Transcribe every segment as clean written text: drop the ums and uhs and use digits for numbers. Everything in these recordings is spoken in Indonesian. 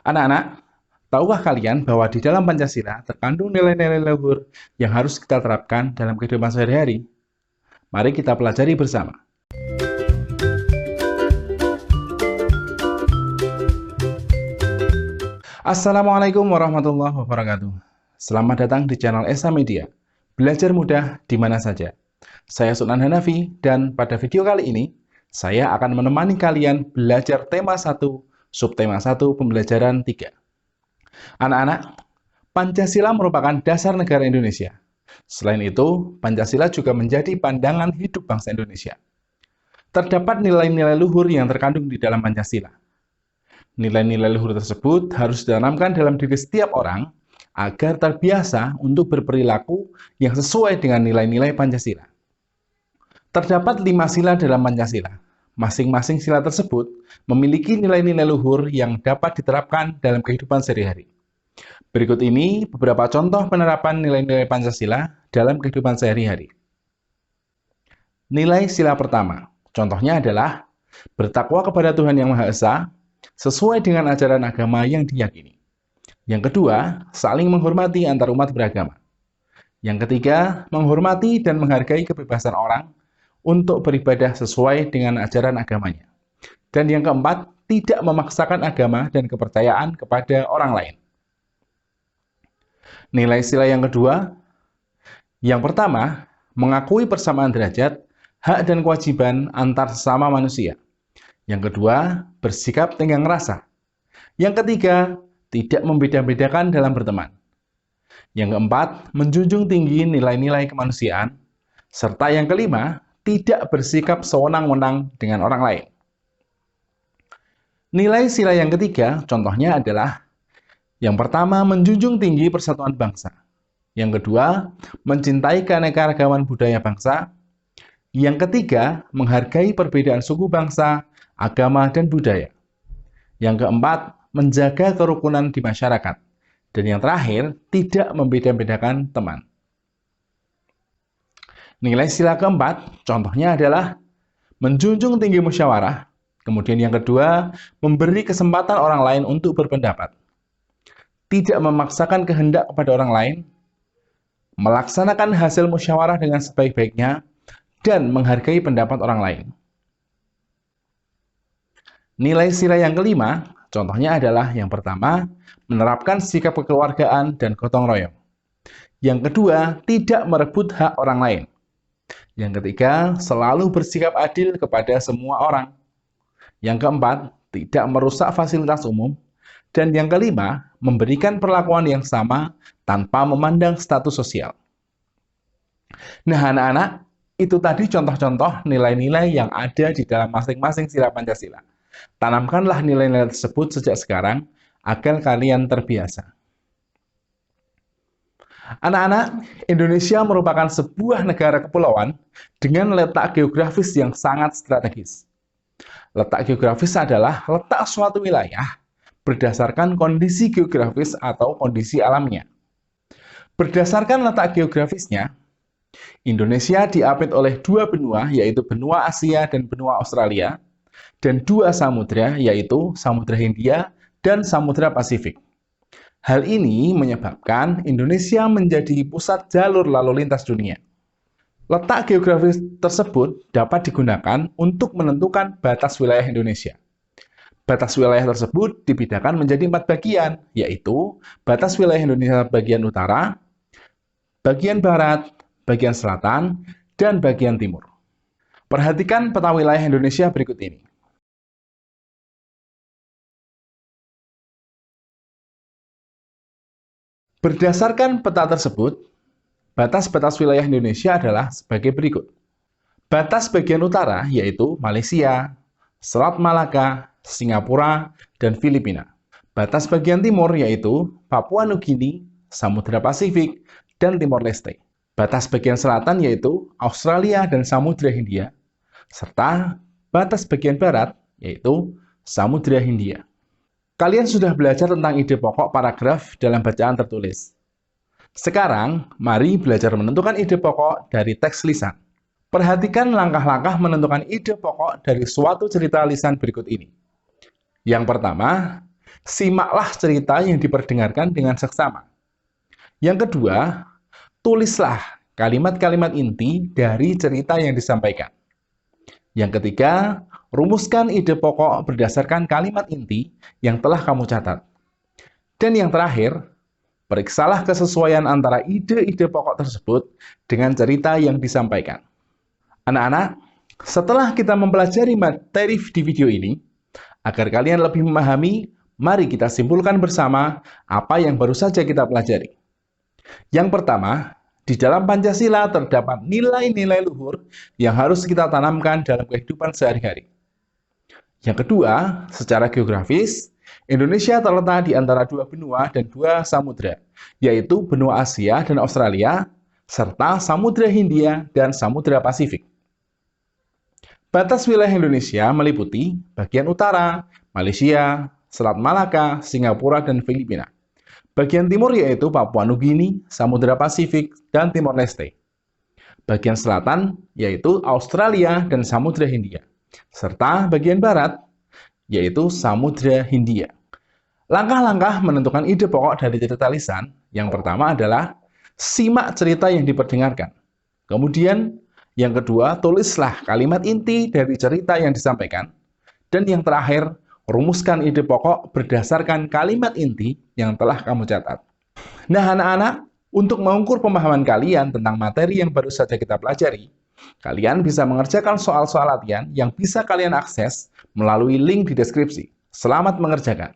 Anak-anak, tahukah kalian bahwa di dalam Pancasila terkandung nilai-nilai luhur yang harus kita terapkan dalam kehidupan sehari-hari? Mari kita pelajari bersama. Assalamualaikum warahmatullahi wabarakatuh. Selamat datang di channel Esa Media. Belajar mudah di mana saja. Saya Sunan Hanafi dan pada video kali ini saya akan menemani kalian belajar tema 1, subtema 1, pembelajaran 3. Anak-anak, Pancasila merupakan dasar negara Indonesia. Selain itu, Pancasila juga menjadi pandangan hidup bangsa Indonesia. Terdapat nilai-nilai luhur yang terkandung di dalam Pancasila. Nilai-nilai luhur tersebut harus ditanamkan dalam diri setiap orang agar terbiasa untuk berperilaku yang sesuai dengan nilai-nilai Pancasila. Terdapat 5 sila dalam Pancasila. Masing-masing sila tersebut memiliki nilai-nilai luhur yang dapat diterapkan dalam kehidupan sehari-hari. Berikut ini beberapa contoh penerapan nilai-nilai Pancasila dalam kehidupan sehari-hari. Nilai sila pertama, contohnya adalah bertakwa kepada Tuhan Yang Maha Esa sesuai dengan ajaran agama yang diyakini. Yang kedua, saling menghormati antar umat beragama. Yang ketiga, menghormati dan menghargai kebebasan orang untuk beribadah sesuai dengan ajaran agamanya. Dan yang keempat, tidak memaksakan agama dan kepercayaan kepada orang lain. Nilai sila yang kedua, yang pertama, mengakui persamaan derajat, hak dan kewajiban antar sesama manusia. Yang kedua, bersikap tenggang rasa. Yang ketiga, tidak membeda-bedakan dalam berteman. Yang keempat, menjunjung tinggi nilai-nilai kemanusiaan. Serta yang kelima, tidak bersikap sewenang-wenang dengan orang lain. Nilai sila yang ketiga, contohnya adalah yang pertama, menjunjung tinggi persatuan bangsa. Yang kedua, mencintai keanekaragaman budaya bangsa. Yang ketiga, menghargai perbedaan suku bangsa, agama, dan budaya. Yang keempat, menjaga kerukunan di masyarakat. Dan yang terakhir, tidak membeda-bedakan teman. Nilai sila keempat, contohnya adalah menjunjung tinggi musyawarah. Kemudian yang kedua, memberi kesempatan orang lain untuk berpendapat. Tidak memaksakan kehendak kepada orang lain, melaksanakan hasil musyawarah dengan sebaik-baiknya, dan menghargai pendapat orang lain. Nilai sila yang kelima, contohnya adalah yang pertama, menerapkan sikap kekeluargaan dan gotong royong. Yang kedua, tidak merebut hak orang lain. Yang ketiga, selalu bersikap adil kepada semua orang. Yang keempat, tidak merusak fasilitas umum. Dan yang kelima, memberikan perlakuan yang sama tanpa memandang status sosial. Nah, anak-anak, itu tadi contoh-contoh nilai-nilai yang ada di dalam masing-masing sila Pancasila. Tanamkanlah nilai-nilai tersebut sejak sekarang agar kalian terbiasa. Anak-anak, Indonesia merupakan sebuah negara kepulauan dengan letak geografis yang sangat strategis. Letak geografis adalah letak suatu wilayah berdasarkan kondisi geografis atau kondisi alamnya. Berdasarkan letak geografisnya, Indonesia diapit oleh 2 benua, yaitu benua Asia dan benua Australia, dan 2 samudra, yaitu Samudra Hindia dan Samudra Pasifik. Hal ini menyebabkan Indonesia menjadi pusat jalur lalu lintas dunia. Letak geografis tersebut dapat digunakan untuk menentukan batas wilayah Indonesia. Batas wilayah tersebut dibedakan menjadi 4 bagian, yaitu batas wilayah Indonesia bagian utara, bagian barat, bagian selatan, dan bagian timur. Perhatikan peta wilayah Indonesia berikut ini. Berdasarkan peta tersebut, batas-batas wilayah Indonesia adalah sebagai berikut. Batas bagian utara yaitu Malaysia, Selat Malaka, Singapura, dan Filipina. Batas bagian timur yaitu Papua Nugini, Samudra Pasifik, dan Timor Leste. Batas bagian selatan yaitu Australia dan Samudra Hindia, serta batas bagian barat yaitu Samudra Hindia. Kalian sudah belajar tentang ide pokok paragraf dalam bacaan tertulis. Sekarang, mari belajar menentukan ide pokok dari teks lisan. Perhatikan langkah-langkah menentukan ide pokok dari suatu cerita lisan berikut ini. Yang pertama, simaklah cerita yang diperdengarkan dengan seksama. Yang kedua, tulislah kalimat-kalimat inti dari cerita yang disampaikan. Yang ketiga, rumuskan ide pokok berdasarkan kalimat inti yang telah kamu catat. Dan yang terakhir, periksalah kesesuaian antara ide-ide pokok tersebut dengan cerita yang disampaikan. Anak-anak, setelah kita mempelajari materi di video ini, agar kalian lebih memahami, mari kita simpulkan bersama apa yang baru saja kita pelajari. Yang pertama, di dalam Pancasila terdapat nilai-nilai luhur yang harus kita tanamkan dalam kehidupan sehari-hari. Yang kedua, secara geografis, Indonesia terletak di antara dua benua dan dua samudra, yaitu benua Asia dan Australia, serta Samudra Hindia dan Samudra Pasifik. Batas wilayah Indonesia meliputi bagian utara, Malaysia, Selat Malaka, Singapura, dan Filipina. Bagian timur yaitu Papua Nugini, Samudra Pasifik, dan Timor Leste. Bagian selatan yaitu Australia dan Samudra Hindia. Serta bagian barat yaitu Samudra Hindia. Langkah-langkah menentukan ide pokok dari cerita lisan, yang pertama adalah simak cerita yang diperdengarkan. Kemudian, yang kedua, tulislah kalimat inti dari cerita yang disampaikan. Dan yang terakhir, rumuskan ide pokok berdasarkan kalimat inti yang telah kamu catat. Nah, anak-anak, untuk mengukur pemahaman kalian tentang materi yang baru saja kita pelajari, kalian bisa mengerjakan soal-soal latihan yang bisa kalian akses melalui link di deskripsi. Selamat mengerjakan.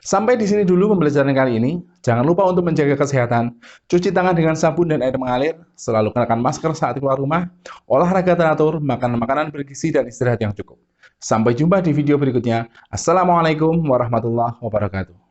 Sampai di sini dulu pembelajaran kali ini. Jangan lupa untuk menjaga kesehatan, cuci tangan dengan sabun dan air mengalir, selalu kenakan masker saat keluar rumah, olahraga teratur, makan makanan bergizi, dan istirahat yang cukup. Sampai jumpa di video berikutnya. Assalamualaikum warahmatullahi wabarakatuh.